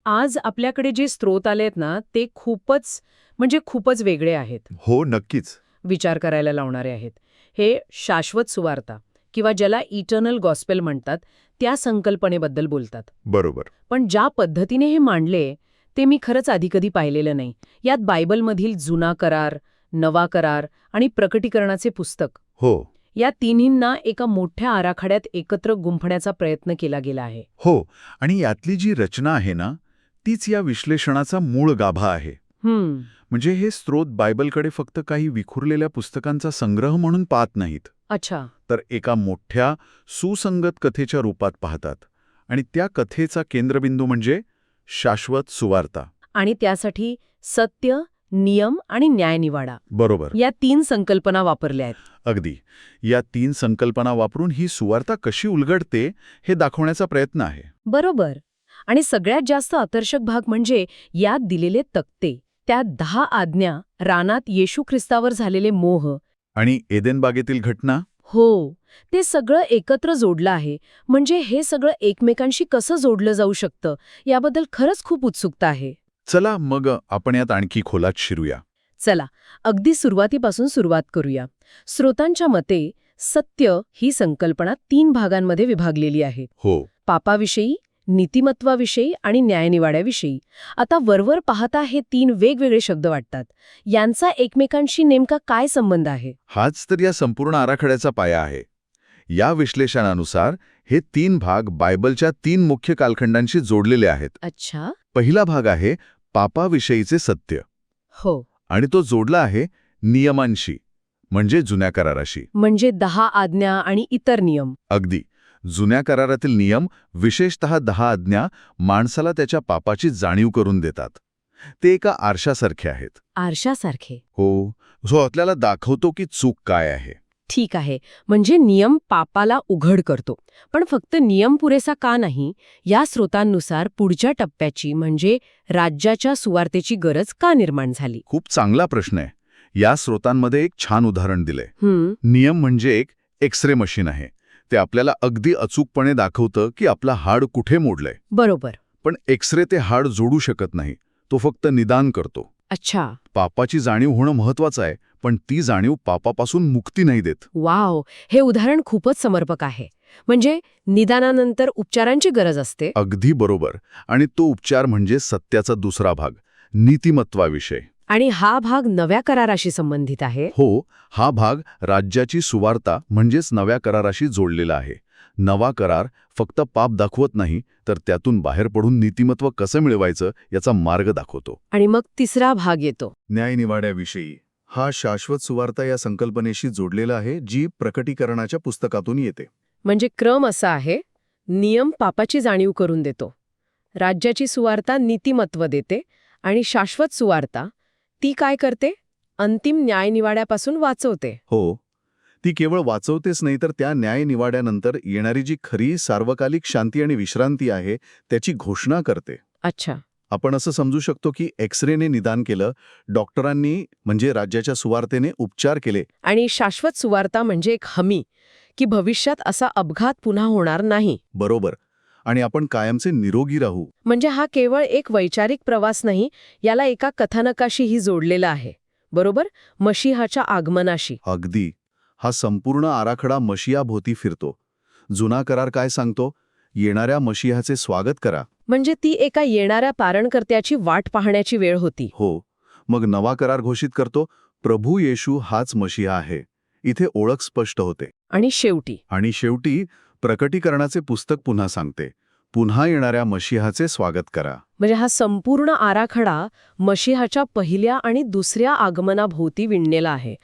आज आपल्याकडे जे स्रोत आलेत ना, ते खूपच वेगळे आहेत. हो, नक्कीच. विचार करायला लावणारे आहेत. हे शाश्वत सुवार्ता किंवा ज्याला इटर्नल गॉस्पेल म्हणतात, त्या संकल्पनेबद्दल बोलतात. बरोबर. पण ज्या पद्धतीने हे मांडले, ते मी खरंच आधी कधी पाहिलेलं नाही. यात बायबलमधील जुना करार, नवा करार आणि प्रकटीकरणाचे पुस्तक हो. या तिन्हींना एका मोठ्या आराखड्यात एकत्र गुंफण्याचा प्रयत्न केला गेला आहे. हो, आणि यातली जी रचना आहे ना, तीच या विश्लेषणाचा मूळ गाभा आहे. म्हणजे हे स्रोत बायबलकडे फक्त काही विखुरलेल्या पुस्तकांचा संग्रह म्हणून पाहत नाहीत, अच्छा. तर एका मोठ्या, सुसंगत कथेच्या रूपात पाहतात. आणि त्या कथेचा केंद्रबिंदू म्हणजे शाश्वत सुवार्ता. आणि त्यासाठी सत्य, नियम आणि न्यायनिवाडा बरोबर. या 3 संकल्पना वापरल्या आहेत. अगदी. या 3 संकल्पना वापरून ही सुवार्ता कशी उलगडते हे दाखवण्याचा प्रयत्न आहे. बरोबर. आणि सगळ्यात जास्त आकर्षक भाग म्हणजे यात दिलेले तक्ते. त्या 10 आज्ञा, रानात येशू ख्रिस्तावर झालेले मोह. आणि एदेन बागेतील घटना. हो, ते सगळं एकत्र जोडलं आहे. म्हणजे हे सगळं एकमेकांशी कसं जोडलं जाऊ शकतं याबद्दल खरंच खूप उत्सुकता आहे. चला मग आपण यात आणखी खोलात शिरूया. चला, अगदी सुरुवातीपासून सुरुवात करूया. स्रोतांच्या मते सत्य ही संकल्पना 3 भागांमध्ये विभागलेली आहे. हो. पापाविषयी, नीतिमत्वाविषयी आणि न्यायनिवाड्याविषयी. आता वरवर पाहता हे 3 वेगवेगळे शब्द वाटतात. यांचा एकमेकांशी नेमका काय संबंध आहे? हाच तर या संपूर्ण आराखड्याचा पाया आहे. या विश्लेषणानुसार हे 3 भाग बायबलच्या 3 मुख्य कालखंडांशी जोडलेले आहेत. अच्छा. पहिला भाग आहे पापाविषयीचे सत्य. हो. आणि तो जोडला आहे नियमांशी, म्हणजे जुन्या कराराशी. म्हणजे 10 आज्ञा आणि इतर नियम. अगदी. जुन्या करारातील नियम, विशेषतः 10 आज्ञा, माणसाला त्याच्या पापाची जाणीव करून देतात. ते एका आरशासारखे आहेत. आरशासारखे. हो, जो आपल्याला दाखवतो की चूक काय आहे. ठीक आहे. म्हणजे नियम पापाला उघड करतो. पण फक्त नियम पुरेसा का नाही? या स्रोतांनुसार पुढच्या टप्प्याची म्हणजे राज्याच्या सुवार्तेची गरज का निर्माण झाली? खूप चांगला प्रश्न आहे. या स्रोतांमध्ये एक छान उदाहरण दिलंय. नियम म्हणजे एक एक्स-रे मशीन आहे. ते आपल्याला अगदी अचूकपणे दाखवतं की आपलं हाड कुठे मोडलंय. बरोबर. पण एक्स-रे ते हाड जोडू शकत नाही. तो फक्त निदान करतो. अच्छा. पापाची जाणीव होणं महत्वाचं आहे, पण ती जाणीव पापापासून मुक्ती नाही देत. वाव, हे उदाहरण खूपच समर्पक आहे. म्हणजे निदानानंतर उपचारांची गरज असते. अगदी बरोबर. आणि तो उपचार म्हणजे सत्याचा दुसरा भाग, नीतिमत्वाविषय. आणि हा भाग नव्या कराराशी संबंधित आहे. हो, हा भाग राज्याची सुवार्ता म्हणजेच नव्या कराराशी जोडलेला आहे. नवा करार फक्त पाप दाखवत नाही, तर त्यातून बाहेर पडून नीतिमत्व कसं मिळवायचं याचा मार्ग दाखवतो. आणि मग तिसरा भाग येतो. न्यायनिवाड्याविषयी. हा शाश्वत सुवार्ता या संकल्पनेशी जोडलेला आहे, जी प्रकटीकरणाच्या पुस्तकातून येते. म्हणजे क्रम असा आहे: नियम पापाची जाणीव करून देतो, राज्याची सुवार्ता नीतिमत्व देते, आणि शाश्वत सुवार्ता ती काय करते? अंतिम न्यायनिवाड्यापासून वाचवते. हो, ती केवळ वाचवतेच नाही, तर त्या न्यायनिवाड्यानंतर येणारी जी खरी सार्वकालिक शांती आणि विश्रांती आहे त्याची घोषणा करते. अच्छा. आपण असं समजू शकतो की एक्स-रेने निदान केलं, डॉक्टरांनी म्हणजे राज्याच्या सुवार्तेने उपचार केले. आणि शाश्वत सुवार्ता म्हणजे एक हमी की भविष्यात असा अपघात पुन्हा होणार नाही. बरोबर. आणि आपण कायमचे निरोगी राहू. म्हणजे हा केवळ एक वैचारिक प्रवास नाही, याला एका कथानकाशीही जोडलेला आहे. बरोबर, मशीहाच्या आगमनाशी. अगदी. हा संपूर्ण आराखडा मशियाभोवती फिरतो. जुना करार काय सांगतो? येणाऱ्या मशिहाचे स्वागत करा. म्हणजे ती एका येणाऱ्या पारणकर्त्याची वाट पाहण्याची वेळ होती. हो. मग नवा करार घोषित करतो, प्रभू येशू हाच मशिहा आहे. इथे ओळख स्पष्ट होते. आणि शेवटी प्रकटीकरणाचे पुस्तक पुन्हा सांगते, पुन्हा येणाऱ्या मशिहाचे स्वागत करा. म्हणजे हा संपूर्ण आराखडा मशिहाच्या पहिल्या आणि दुसऱ्या आगमनाभोवती विणलेला आहे.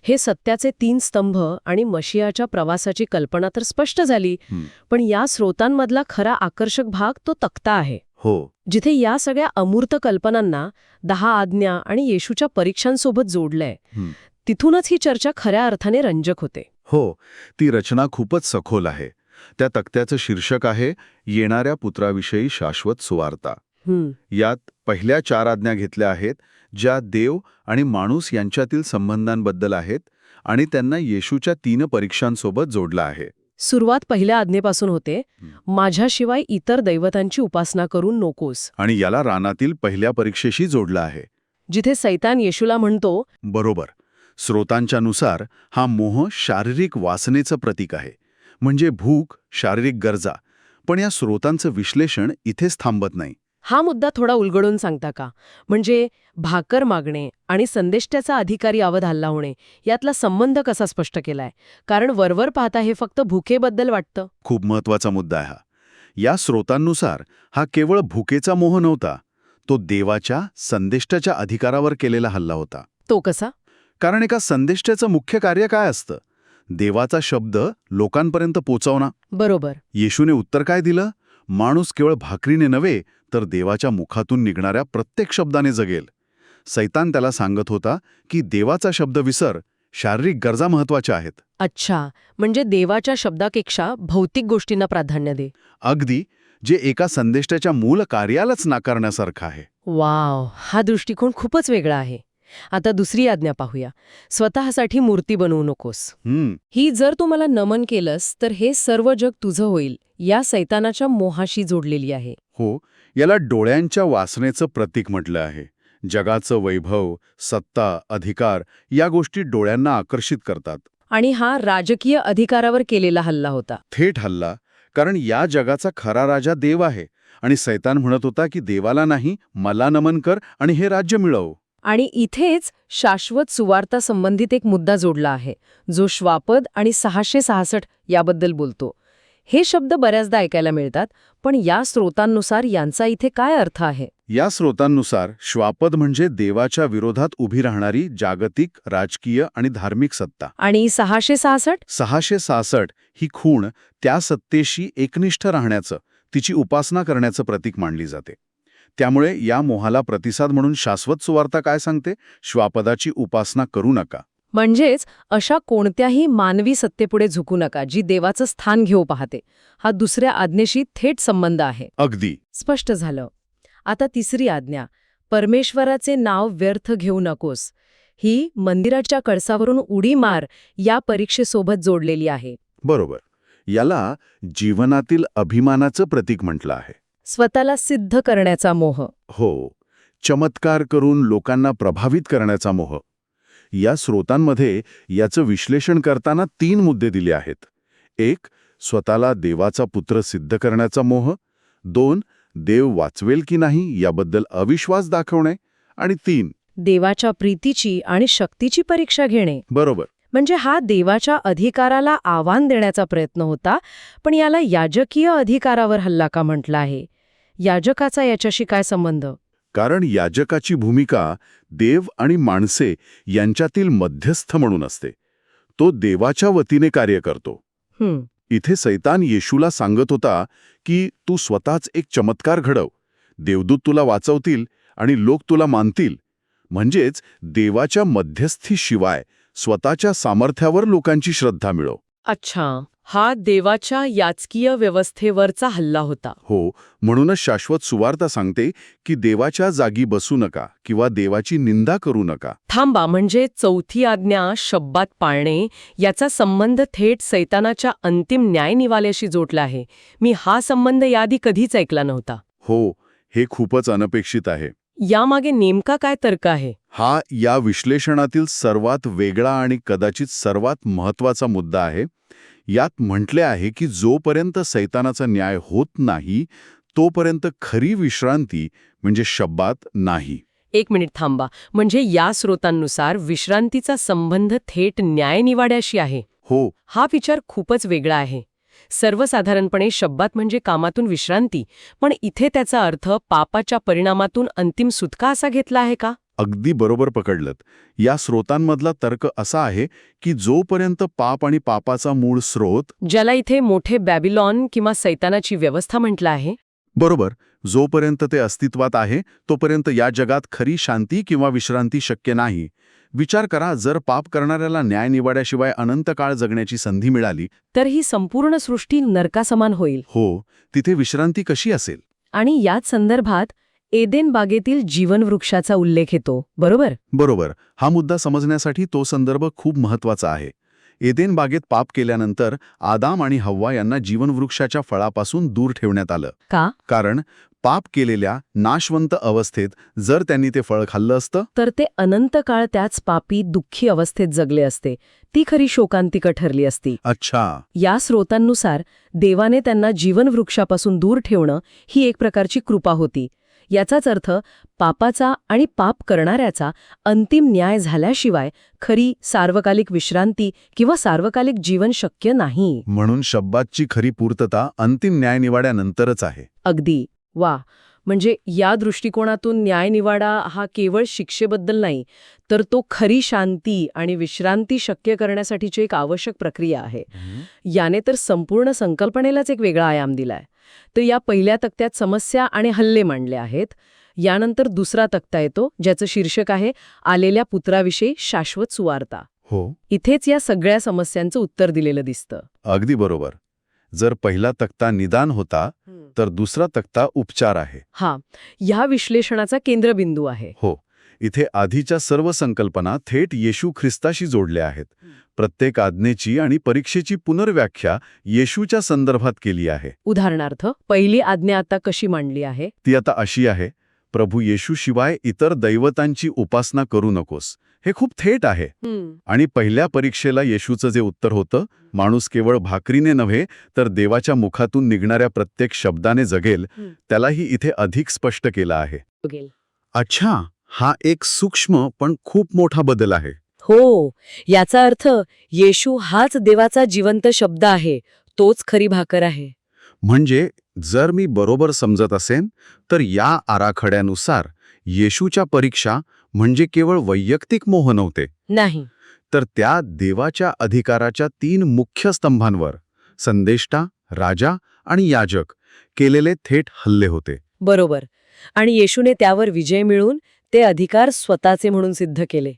हे सत्याचे 3 स्तंभ आणि मशिहाच्या प्रवासाची कल्पना तर स्पष्ट झाली. पण या स्रोतांमधला खरा आकर्षक भाग तो तक्ता आहे. हो. जिथे या सगळ्या अमूर्त कल्पनांना 10 आज्ञा आणि येशूच्या परीक्षांसोबत जोडलंय. तिथूनच ही चर्चा खऱ्या अर्थाने रंजक होते. हो, ती रचना खूपच सखोल आहे. त्या तक्त्याचं शीर्षक आहे येणाऱ्या पुत्राविषयी शाश्वत सुवार्ता. यात पहिल्या 4 आज्ञा घेतल्या आहेत, ज्या देव आणि माणूस यांच्यातील संबंधांबद्दल आहेत आणि त्यांना येशूच्या 3 परीक्षांसोबत जोडला आहे. सुरुवात पहिल्या आज्ञेपासून होते, माझ्याशिवाय इतर दैवतांची उपासना करू नकोस. आणि याला रानातील पहिल्या परीक्षेशी जोडलं आहे. जिथे सैतान येशूला म्हणतो, बरोबर. स्रोतांच्या नुसार हा मोह शारीरिक वासनेचं प्रतीक आहे, म्हणजे भूक, शारीरिक गरजा. पण या स्रोतांचं विश्लेषण इथेच थांबत नाही. हा मुद्दा थोडा उलगडून सांगता का? म्हणजे भाकर मागणे आणि संदेष्ट्याचा अधिकारी अवध हल्ला होणे यातला संबंध कसा स्पष्ट केलाय? कारण वरवर पाहता हे फक्त भुकेबद्दल वाटतं. खूप महत्वाचा मुद्दा आहे हा. या स्रोतांनुसार हा केवळ भुकेचा मोह नव्हता, तो देवाच्या संदेष्टाच्या अधिकारावर केलेला हल्ला होता. तो कसा? कारण एका संदेष्टाचं मुख्य कार्य काय असतं? देवाचा शब्द लोकांपर्यंत पोचवणं. बरोबर. येशूने उत्तर काय दिलं? माणूस केवळ भाकरीने नव्हे तर देवाच्या मुखातून निघणाऱ्या प्रत्येक शब्दाने जगेल. सैतान त्याला सांगत होता की देवाचा शब्द विसर, शारीरिक गरजा महत्वाच्या आहेत. अच्छा, म्हणजे देवाच्या शब्दापेक्षा भौतिक गोष्टींना प्राधान्य दे. अगदी, जे एका संदेष्टाच्या मूळ कार्यालाच नाकारण्यासारखं आहे. वाव, हा दृष्टिकोन खूपच वेगळा आहे. आता दुसरी आज्ञा पाहूया. स्वतःसाठी मूर्ती बनवू नकोस. ही जर तू मला नमन केलंस तर हे सर्व जग तुझं होईल, या सैतानाच्या मोहाशी जोडलेली आहे. हो, याला डोळ्यांच्या वासनेचं प्रतीक म्हटलं आहे. जगाचं वैभव, सत्ता, अधिकार या गोष्टी डोळ्यांना आकर्षित करतात. आणि हा राजकीय अधिकारावर केलेला हल्ला होता. थेट हल्ला, कारण या जगाचा खरा राजा देव आहे आणि सैतान म्हणत होता की देवाला नाही, मला नमन कर आणि हे राज्य मिळव. आणि इथेच शाश्वत सुवार्ता संबंधित एक मुद्दा जोडला आहे, जो श्वापद आणि 666 याबद्दल बोलतो. हे शब्द बऱ्याचदा ऐकायला मिळतात, पण या स्रोतांनुसार यांचा इथे काय अर्थ आहे? या स्रोतांनुसार श्वापद म्हणजे देवाच्या विरोधात उभी राहणारी जागतिक, राजकीय आणि धार्मिक सत्ता. आणि 666? 666 ही खूण त्या सत्तेशी एकनिष्ठ राहण्याचं, तिची उपासना करण्याचं प्रतीक मानली जाते. त्यामुळे या मोहाला प्रतिसाद म्हणून शाश्वत सुवार्ता काय सांगते? श्वापदाची उपासना करू नका. म्हणजेच अशा कोणत्याही मानवी सत्तेपुढे झुकू नका जी देवाचं स्थान घेऊ पाहते. हा दुसऱ्या आज्ञेशी थेट संबंध आहे. अगदी स्पष्ट झालं. आता तिसरी आज्ञा, परमेश्वराचे नाव व्यर्थ घेऊ नकोस. ही मंदिराच्या कळसावरून उडी मार या परीक्षेसोबत जोडलेली आहे. बरोबर. याला जीवनातील अभिमानाचं प्रतीक म्हटलं आहे. स्वतःला सिद्ध करण्याचा मोह. हो, चमत्कार करून लोकांना प्रभावित करण्याचा मोह. या स्रोतांमध्ये याचं विश्लेषण करताना 3 मुद्दे दिले आहेत. 1. स्वतःला देवाचा पुत्र सिद्ध करण्याचा मोह. 2. देव वाचवेल की नाही याबद्दल अविश्वास दाखवणे. आणि 3. देवाच्या प्रीतीची आणि शक्तीची परीक्षा घेणे. बरोबर. म्हणजे हा देवाच्या अधिकाराला आव्हान देण्याचा प्रयत्न होता, पण याला याजकीय अधिकारावर हल्ला का म्हटला आहे? याजकाचा याच्याशी काय संबंध? कारण याजकाची भूमिका देव आणि माणसे यांच्यातील मध्यस्थ म्हणून असते. तो देवाच्या वतीने कार्य करतो. इथे सैतान येशूला सांगत होता की तू स्वतःच एक चमत्कार घडव, देवदूत तुला वाचवतील आणि लोक तुला मानतील. म्हणजेच देवाच्या मध्यस्थीशिवाय स्वतःच्या सामर्थ्यावर लोकांची श्रद्धा मिळव. अच्छा, हा देवाच्या याचकीय व्यवस्थेवरचा हल्ला होता. हो, म्हणूनच शाश्वत सुवार्ता सांगते की देवाच्या जागी बसू नका किंवा देवाची निंदा करू नका. थांबा, म्हणजे चौथी आज्ञा शब्बात पाळणे याचा संबंध थेट सैतानाच्या अंतिम न्यायनिवाल्याशी जोडला आहे. मी हा संबंध याआधी कधीच ऐकला नव्हता. हो, हे खूपच अनपेक्षित आहे. यामागे नेमका काय तर्क आहे? हा या विश्लेषणातील सर्वात वेगळा आणि कदाचित सर्वात महत्वाचा मुद्दा आहे. यात म्हटले आहे की जोपर्यंत सैतानाचा न्याय होत नाही तोपर्यंत खरी विश्रांती म्हणजे शब्बात नाही. 1 मिनिट थांबा, म्हणजे या स्रोतांनुसार विश्रांतीचा संबंध थेट न्यायनिवाड्याशी आहे. हो, हा विचार खूपच वेगळा आहे. सर्वसाधारणपणे शब्बात म्हणजे कामातून विश्रांती, पण इथे त्याचा अर्थ पापाच्या परिणामातून अंतिम सुटका असा घेतला आहे का? अगदी बरोबर पकडलत. या स्रोतांमधला तर्क असा आहे की जोपर्यंत पाप आणि पापाचा मूळ स्रोत, ज्याला इथे मोठे बॅबिलॉन किंवा सैतानाची व्यवस्था म्हटलं आहे, बरोबर, जोपर्यंत ते अस्तित्वात आहे तोपर्यंत या जगात खरी शांती किंवा विश्रांती शक्य नाही. विचार करा, जर पाप करणाऱ्याला न्याय निवाड्याशिवाय अनंत काळ जगण्याची संधी मिळाली तर ही संपूर्ण सृष्टी नरकासमान होईल. हो, तिथे विश्रांती कशी असेल? आणि याच संदर्भात एदेन बागेतील जीवनवृक्षाचा उल्लेख येतो, बरोबर? बरोबर. हा मुद्दा समजण्यासाठी तो संदर्भ खूप महत्वाचा आहे. एदेन बागेत पाप केल्यानंतर आदाम आणि हव्वा यांना जीवनवृक्षाच्या फळापासून दूर ठेवण्यात आलं. का? कारण पाप केलेल्या नाशवंत अवस्थेत जर त्यांनी ते फळ खाल्लं असतं तर ते अनंत काळ त्याच पापी दुःखी अवस्थेत जगले असते. ती खरी शोकांतिका ठरली असती. अच्छा. या स्रोतांनुसार देवाने त्यांना जीवनवृक्षापासून दूर ठेवणं ही एक प्रकारची कृपा होती. याचाच अर्थ पापाचा आणि पाप करणाऱ्याचा अंतिम न्याय झाल्याशिवाय खरी सार्वकालिक विश्रांती किंवा सार्वकालिक जीवन शक्य नाही. म्हणून शब्बातची खरी पूर्तता अंतिम न्यायनिवाड्यानंतरच आहे. अगदी. वा. म्हणजे या दृष्टिकोनातून न्यायनिवाडा हा केवळ शिक्षेबद्दल नाही, तर तो खरी शांती आणि विश्रांती शक्य करण्यासाठीची एक आवश्यक प्रक्रिया आहे. याने तर संपूर्ण संकल्पनेलाच एक वेगळा आयाम दिलाय. तर या पहिल्या तक्त्यात समस्या आणि हल्ले मांडले आहेत. यानंतर दुसरा तक्ता येतो, ज्याचं शीर्षक आहे आलेल्या पुत्राविषयी शाश्वत सुवार्ता. हो. इथेच या सगळ्या समस्यांचं उत्तर दिलेलं दिसतं. अगदी बरोबर. जर पहिला तक्ता निदान होता तर दुसरा तक्ता उपचार आहे. हा, ह्या विश्लेषणाचा केंद्रबिंदू आहे. हो. इथे आधीच्या सर्व संकल्पना थेट येशू ख्रिस्ताशी जोडल्या आहेत. प्रत्येक आज्ञेची आणि परीक्षेची पुनर्व्याख्या येशूच्या संदर्भात केली आहे. उदाहरणार्थ, पहिली आज्ञा आता कशी मांडली आहे? ती आता अशी आहे, प्रभू येशूशिवाय इतर दैवतांची उपासना करू नकोस. हे खूप थेट आहे. आणि पहिल्या परीक्षेला येशूचं जे उत्तर होतं, माणूस केवळ भाकरीने नव्हे तर देवाच्या मुखातून निघणाऱ्या प्रत्येक शब्दाने जगेल, त्यालाही इथे अधिक स्पष्ट केलं आहे. अच्छा, हा एक सूक्ष्म पण खूप मोठा बदल आहे. हो, याचा अर्थ येशू हाच देवाचा जिवंत शब्द आहे. तोच खरी भाकर आहे. म्हणजे जर मी बरोबर समजत असेन तर या आराखड्यानुसार येशूच्या परीक्षा म्हणजे केवळ वैयक्तिक मोह नव्हते, नाही, तर त्या देवाच्या अधिकाराच्या 3 मुख्य स्तंभांवर संदेष्टा, राजा आणि याजक केलेले थेट हल्ले होते. बरोबर. आणि येशूने त्यावर विजय मिळवून ते अधिकार स्वतःचे म्हणून सिद्ध केले.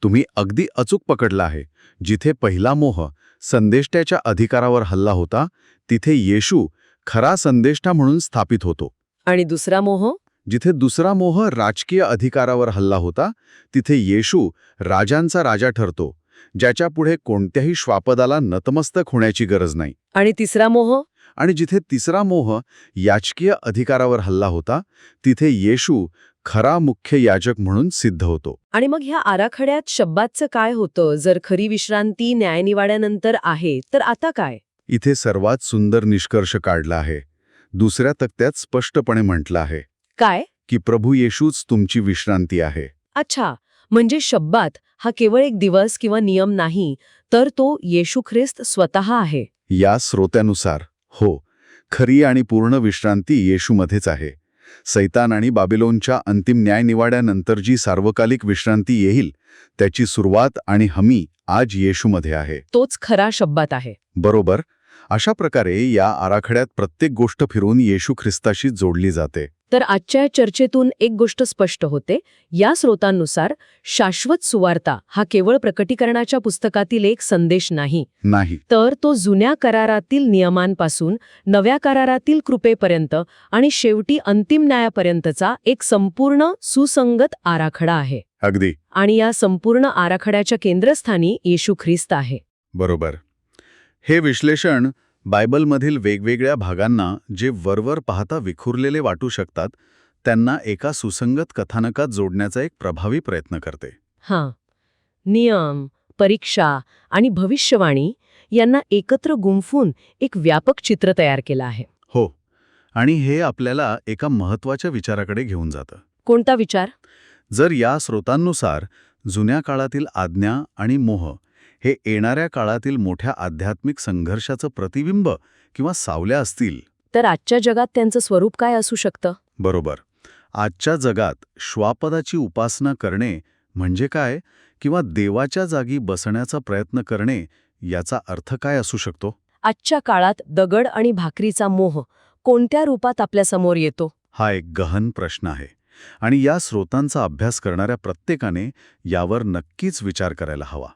तुम्ही अगदी अचूक पकडला आहे. जिथे पहिला मोह संदेष्ट्याच्या अधिकारावर हल्ला होता, तिथे येशू खरा संदेष्टा म्हणून स्थापित होतो. आणि दुसरा मोह? जिथे दुसरा मोह राजकीय अधिकारावर हल्ला होता, तिथे येशू राजांचा राजा ठरतो, ज्याच्या पुढे कोणत्याही श्वापदाला नतमस्तक होण्याची गरज नाही. आणि तिसरा मोह? आणि जिथे तिसरा मोह याचकीय अधिकारावर हल्ला होता, तिथे येशू खरा मुख्य याजक म्हणून सिद्ध होतो. आणि मग ह्या आराखड्यात शब्बातचं काय होतं? जर खरी विश्रांती न्यायनिवाड्यानंतर आहे, तर आता काय? इथे सर्वात सुंदर निष्कर्ष काढला आहे. दुसऱ्या तक्त्यात स्पष्टपणे म्हटलं आहे काय? की प्रभू येशूच तुमची विश्रांती आहे. अच्छा, म्हणजे शब्बात हा केवळ एक दिवस किंवा नियम नाही, तर तो येशू ख्रिस्त स्वतः आहे. या स्रोत्यानुसार हो, खरी आणि पूर्ण विश्रांती येशूमध्येच आहे. सैतान आणि बाबिलोनच्या अंतिम न्यायनिवाड्यानंतर जी सार्वकालिक विश्रांती येईल, त्याची सुरुवात आणि हमी आज येशूमध्ये आहे. तोच खरा शब्बात आहे. बरोबर. अशा प्रकारे या आराखड्यात प्रत्येक गोष्ट फिरून येशू ख्रिस्ताशी जोडली जाते. तर आजच्या चर्चेतून एक गोष्ट स्पष्ट होते. या स्रोतांनुसार शाश्वत सुवार्ता हा केवळ प्रकटीकरणाच्या पुस्तकातील एक संदेश नाही, तर तो जुन्या करारातील नियमांपासून नव्या करारातील कृपेपर्यंत आणि शेवटी अंतिम न्यायापर्यंतचा एक संपूर्ण सुसंगत आराखडा आहे. अगदी. आणि या संपूर्ण आराखड्याच्या केंद्रस्थानी येशू ख्रिस्त आहे. बरोबर. हे विश्लेषण बायबलमधील वेगवेगळ्या भागांना जे वरवर पाहता विखुरलेले वाटू शकतात, त्यांना एका सुसंगत कथानकात जोडण्याचा एक प्रभावी प्रयत्न करते. हां, नियम, परीक्षा आणि भविष्यवाणी यांना एकत्र गुंफून एक व्यापक चित्र तयार केलं आहे. हो. आणि हे आपल्याला एका महत्त्वाच्या विचाराकडे घेऊन जातं. कोणता विचार? जर या स्रोतांनुसार जुन्या काळातील आज्ञा आणि मोह हे येणाऱ्या काळातील मोठ्या आध्यात्मिक संघर्षाचं प्रतिबिंब किंवा सावल्या असतील, तर आजच्या जगात त्यांचं स्वरूप काय असू शकतं? बरोबर. आजच्या जगात श्वापदाची उपासना करणे म्हणजे काय, किंवा देवाच्या जागी बसण्याचा प्रयत्न करणे याचा अर्थ काय असू शकतो? आजच्या काळात दगड आणि भाकरीचा मोह कोणत्या रूपात आपल्यासमोर येतो? हा एक गहन प्रश्न आहे. आणि या स्रोतांचा अभ्यास करणाऱ्या प्रत्येकाने यावर नक्कीच विचार करायला हवा.